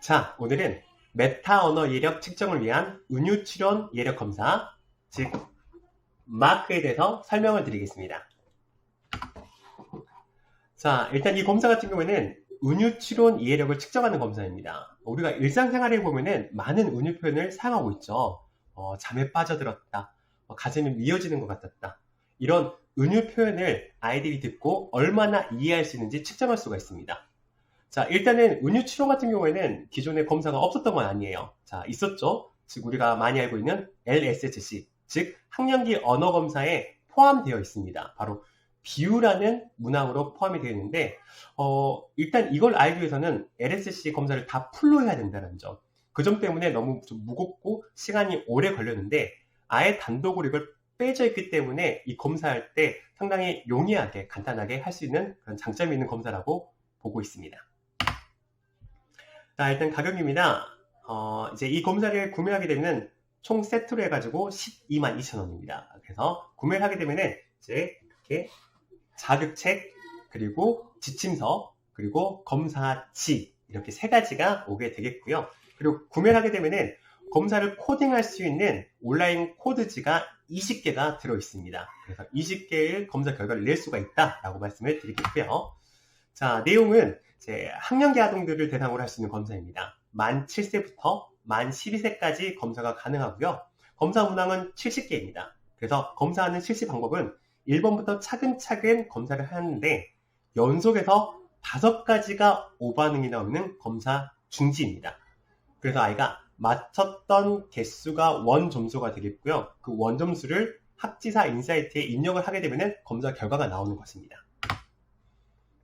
자, 오늘은 메타 언어 이해력 측정을 위한 은유 추론 이해력 검사, 즉 마크에 대해서 설명을 드리겠습니다. 자, 일단 이 검사 같은 경우에는 은유 추론 이해력을 측정하는 검사입니다. 우리가 일상생활에 보면은 많은 은유 표현을 사용하고 있죠. 잠에 빠져들었다, 가슴이 미어지는 것 같았다. 이런 은유 표현을 아이들이 듣고 얼마나 이해할 수 있는지 측정할 수가 있습니다. 자, 일단은 은유 추론 같은 경우에는 기존에 검사가 없었던 건 아니에요. 자, 있었죠. 즉 우리가 많이 알고 있는 LSHC, 즉 학령기 언어 검사에 포함되어 있습니다. 바로 비유라는 문항으로 포함이 되어 있는데, 일단 이걸 알기 위해서는 LSC 검사를 다 풀로 해야 된다는 점. 그 점 때문에 너무 좀 무겁고 시간이 오래 걸렸는데, 아예 단독으로 이걸 빼져 있기 때문에 이 검사할 때 상당히 용이하게 간단하게 할 수 있는 그런 장점이 있는 검사라고 보고 있습니다. 자, 일단 가격입니다. 이제 이 검사를 구매하게 되면 총 세트로 해가지고 122,000원입니다. 그래서 구매를 하게 되면 이제 이렇게 자격책, 그리고 지침서, 그리고 검사지, 이렇게 세 가지가 오게 되겠고요. 그리고 구매를 하게 되면 검사를 코딩할 수 있는 온라인 코드지가 20개가 들어있습니다. 그래서 20개의 검사 결과를 낼 수가 있다라고 말씀을 드리겠고요. 자, 내용은 이제 학령기 아동들을 대상으로 할 수 있는 검사입니다. 만 7세부터 만 12세까지 검사가 가능하고요. 검사 문항은 70개입니다. 그래서 검사하는 실시 방법은 1번부터 차근차근 검사를 하는데 연속해서 5가지가 오반응이 나오는 검사 중지입니다. 그래서 아이가 맞췄던 개수가 원 점수가 되겠고요. 그 원 점수를 학지사 인사이트에 입력을 하게 되면 검사 결과가 나오는 것입니다.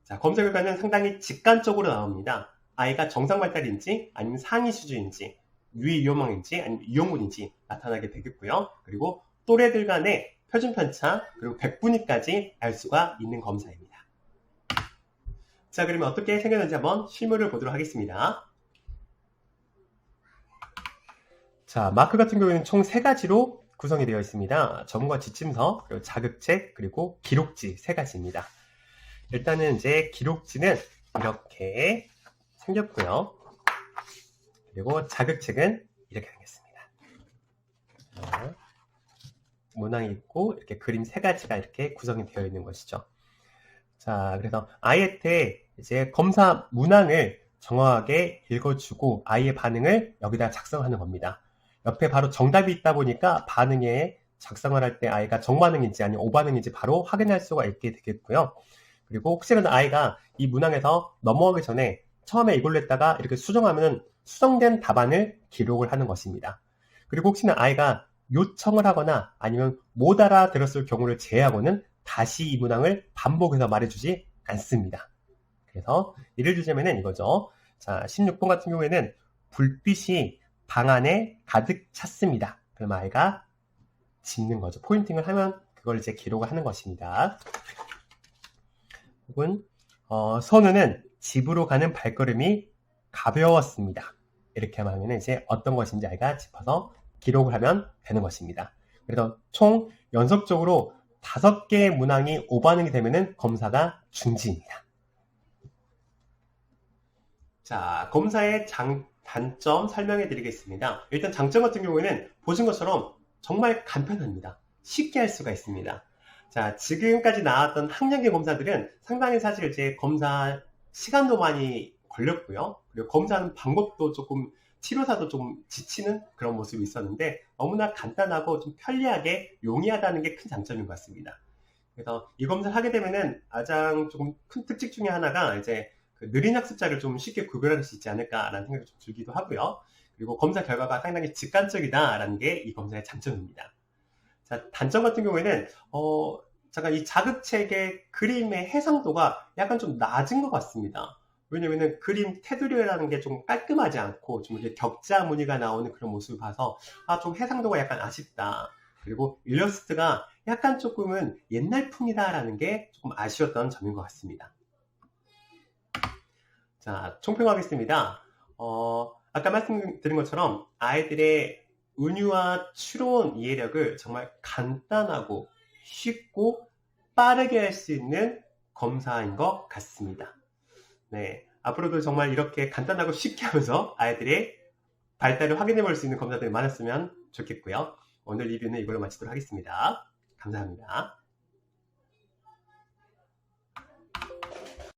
자, 검사 결과는 상당히 직관적으로 나옵니다. 아이가 정상 발달인지 아니면 상위 수준인지 유의유형인지 아니면 유형군인지 나타나게 되겠고요. 그리고 또래들 간의 표준 편차 그리고 백분위까지 알 수가 있는 검사입니다. 자, 그러면 어떻게 생겼는지 한번 실물을 보도록 하겠습니다. 자, 마크 같은 경우에는 총 3가지로 구성이 되어 있습니다. 전문가 지침서, 그리고 자격책, 그리고 기록지 3가지입니다. 일단은 이제 기록지는 이렇게 생겼고요. 그리고 자격책은 이렇게 생겼습니다. 문항이 있고 이렇게 그림 3가지가 이렇게 구성이 되어 있는 것이죠. 자, 그래서 아이한테 이제 검사 문항을 정확하게 읽어주고 아이의 반응을 여기다 작성하는 겁니다. 옆에 바로 정답이 있다 보니까 반응에 작성을 할 때 아이가 정반응인지 아니면 오반응인지 바로 확인할 수가 있게 되겠고요. 그리고 혹시라도 아이가 이 문항에서 넘어가기 전에 처음에 이걸로 했다가 이렇게 수정하면 수정된 답안을 기록을 하는 것입니다. 그리고 혹시나 아이가 요청을 하거나 아니면 못 알아들었을 경우를 제외하고는 다시 이 문항을 반복해서 말해주지 않습니다. 그래서 예를 들자면 이거죠. 자, 16번 같은 경우에는 불빛이 방 안에 가득 찼습니다. 그럼 아이가 짚는 거죠. 포인팅을 하면 그걸 이제 기록을 하는 것입니다. 혹은 선우는 집으로 가는 발걸음이 가벼웠습니다. 이렇게 하면 이제 어떤 것인지 아이가 짚어서 기록을 하면 되는 것입니다. 그래서 총 연속적으로 5개의 문항이 오반응이 되면 검사가 중지입니다. 자, 검사의 단점 설명해 드리겠습니다. 일단 장점 같은 경우에는 보신 것처럼 정말 간편합니다. 쉽게 할 수가 있습니다. 자, 지금까지 나왔던 학령기 검사들은 상당히 사실 이제 검사 시간도 많이 걸렸고요. 그리고 검사하는 방법도 조금 치료사도 좀 지치는 그런 모습이 있었는데 너무나 간단하고 좀 편리하게 용이하다는 게 큰 장점인 것 같습니다. 그래서 이 검사를 하게 되면은 가장 조금 큰 특징 중에 하나가 이제 그 느린 학습자를 좀 쉽게 구별할 수 있지 않을까라는 생각이 좀 들기도 하고요. 그리고 검사 결과가 상당히 직관적이다라는 게 이 검사의 장점입니다. 자, 단점 같은 경우에는 잠깐 이 자극책의 그림의 해상도가 약간 좀 낮은 것 같습니다. 왜냐면은 그림 테두리라는 게 좀 깔끔하지 않고 좀 이렇게 격자 무늬가 나오는 그런 모습을 봐서 좀 해상도가 약간 아쉽다. 그리고 일러스트가 약간 조금은 옛날풍이다라는 게 조금 아쉬웠던 점인 것 같습니다. 자, 총평하겠습니다. 아까 말씀드린 것처럼 아이들의 은유와 추론 이해력을 정말 간단하고 쉽고 빠르게 할 수 있는 검사인 것 같습니다. 네, 앞으로도 정말 이렇게 간단하고 쉽게 하면서 아이들의 발달을 확인해 볼 수 있는 검사들이 많았으면 좋겠고요. 오늘 리뷰는 이걸로 마치도록 하겠습니다. 감사합니다.